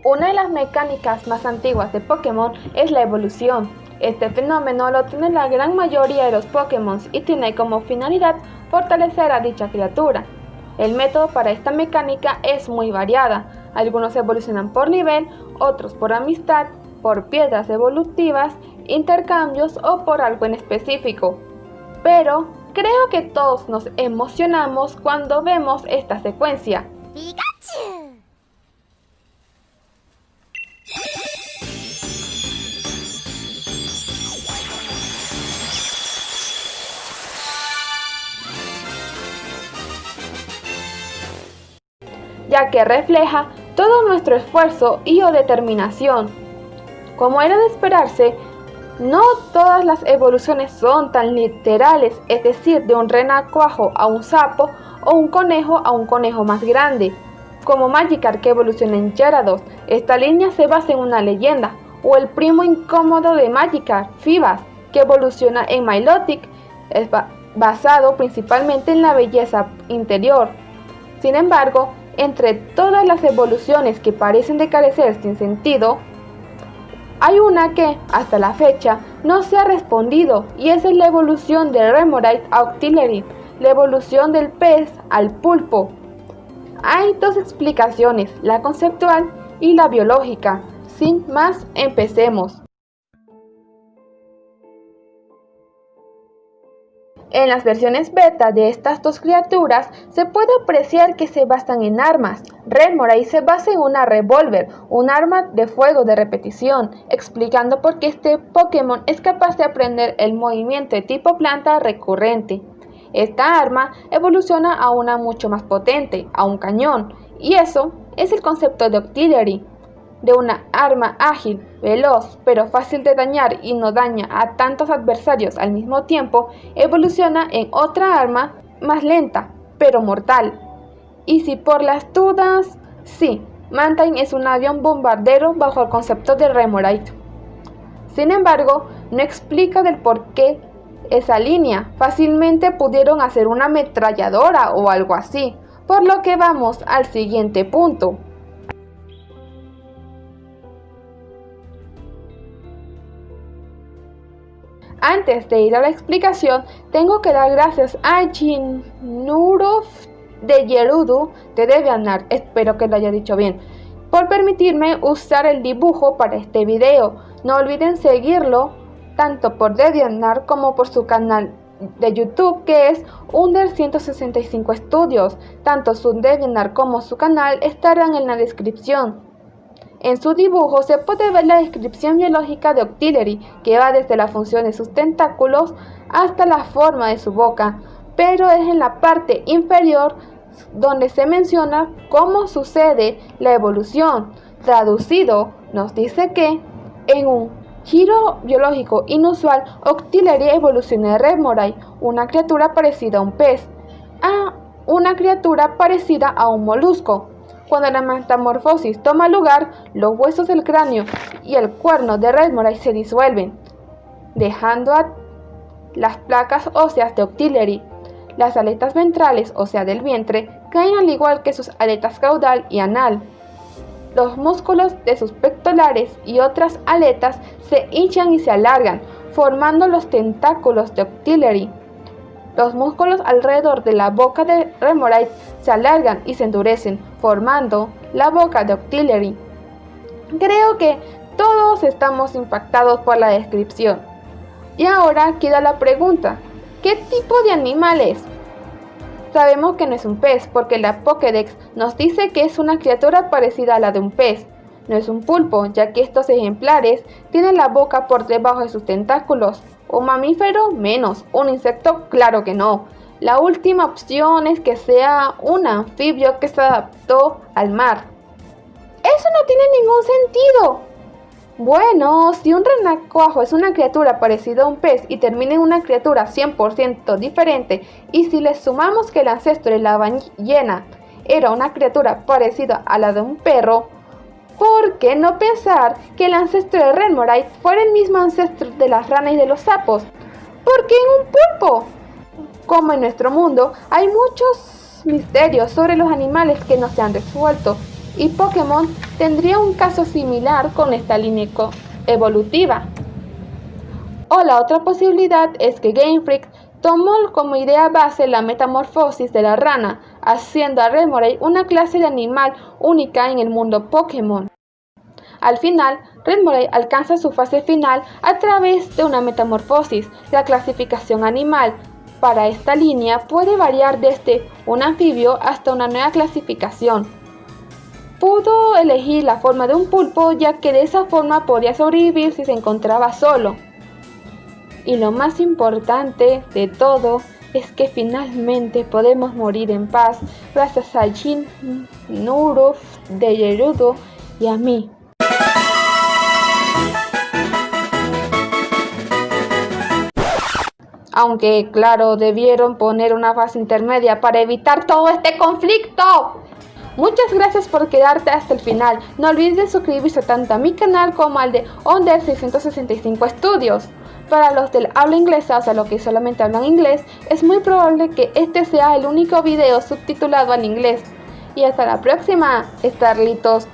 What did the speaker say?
Una de las mecánicas más antiguas de Pokémon es la evolución. Este fenómeno lo tiene la gran mayoría de los Pokémon y tiene como finalidad fortalecer a dicha criatura. El método para esta mecánica es muy variada. Algunos evolucionan por nivel, otros por amistad, por piedras evolutivas, intercambios o por algo en específico. Pero creo que todos nos emocionamos cuando vemos esta secuencia. ¡Pikachu! Ya que refleja todo nuestro esfuerzo y o determinación. Como era de esperarse, no todas las evoluciones son tan literales, es decir, de un renacuajo a un sapo o un conejo a un conejo más grande. Como Magikarp que evoluciona en Gyarados, esta línea se basa en una leyenda, o el primo incómodo de Magikarp, Feebas, que evoluciona en Milotic, es basado principalmente en la belleza interior. Sin embargo, entre todas las evoluciones que parecen de carecer sin sentido, hay una que, hasta la fecha, no se ha respondido, y esa es la evolución de Remoraid a Octillery, la evolución del pez al pulpo. Hay dos explicaciones, la conceptual y la biológica. Sin más, empecemos. En las versiones beta de estas dos criaturas se puede apreciar que se basan en armas. Remoraid se basa en una revólver, un arma de fuego de repetición, explicando por qué este Pokémon es capaz de aprender el movimiento de tipo planta recurrente. Esta arma evoluciona a una mucho más potente, a un cañón, y eso es el concepto de Octillery. De una arma ágil, veloz, pero fácil de dañar y no daña a tantos adversarios al mismo tiempo, evoluciona en otra arma más lenta, pero mortal. Y si por las dudas, sí, Mantine es un avión bombardero bajo el concepto de Remoraid. Sin embargo, no explica del por qué esa línea. Fácilmente pudieron hacer una ametralladora o algo así, por lo que vamos al siguiente punto. Antes de ir a la explicación, tengo que dar gracias a Jinurov de Gerudo de DeviantArt, espero que lo haya dicho bien, por permitirme usar el dibujo para este video. No olviden seguirlo tanto por DeviantArt como por su canal de YouTube, que es Under165 Studios. Tanto su DeviantArt como su canal estarán en la descripción. En su dibujo se puede ver la descripción biológica de Octillery, que va desde la función de sus tentáculos hasta la forma de su boca, pero es en la parte inferior donde se menciona cómo sucede la evolución. Traducido, nos dice que, en un giro biológico inusual, Octillery evoluciona de Remoraid, una criatura parecida a un pez, a una criatura parecida a un molusco. Cuando la metamorfosis toma lugar, los huesos del cráneo y el cuerno de Remoraid se disuelven, dejando a las placas óseas de Octillery. Las aletas ventrales, o sea del vientre, caen al igual que sus aletas caudal y anal. Los músculos de sus pectorales y otras aletas se hinchan y se alargan, formando los tentáculos de Octillery. Los músculos alrededor de la boca de Remoraid se alargan y se endurecen, formando la boca de Octillery. Creo que todos estamos impactados por la descripción. Y ahora queda la pregunta, ¿qué tipo de animal es? Sabemos que no es un pez, porque la Pokédex nos dice que es una criatura parecida a la de un pez. No es un pulpo, ya que estos ejemplares tienen la boca por debajo de sus tentáculos. ¿Un mamífero? Menos. ¿Un insecto? Claro que no. La última opción es que sea un anfibio que se adaptó al mar. ¡Eso no tiene ningún sentido! Bueno, si un renacuajo es una criatura parecida a un pez y termina en una criatura 100% diferente, y si le sumamos que el ancestro de la ballena era una criatura parecida a la de un perro, ¿por qué no pensar que el ancestro de Remoraid fuera el mismo ancestro de las ranas y de los sapos? ¿Por qué en un pulpo? Como en nuestro mundo hay muchos misterios sobre los animales que no se han resuelto, y Pokémon tendría un caso similar con esta línea evolutiva. O la otra posibilidad es que Game Freak tomó como idea base la metamorfosis de la rana, haciendo a Remoraid una clase de animal única en el mundo Pokémon. Al final, Remoraid alcanza su fase final a través de una metamorfosis. La clasificación animal para esta línea puede variar desde un anfibio hasta una nueva clasificación. Pudo elegir la forma de un pulpo, ya que de esa forma podía sobrevivir si se encontraba solo. Y lo más importante de todo es que finalmente podemos morir en paz gracias a Jin, Nuruf de Gerudo y a mí. Aunque claro, debieron poner una fase intermedia para evitar todo este conflicto. Muchas gracias por quedarte hasta el final. No olvides suscribirse tanto a mi canal como al de Onder 665 Studios. Para los del habla inglesa, o sea, los que solamente hablan inglés, es muy probable que este sea el único video subtitulado en inglés. Y hasta la próxima, Starlitos.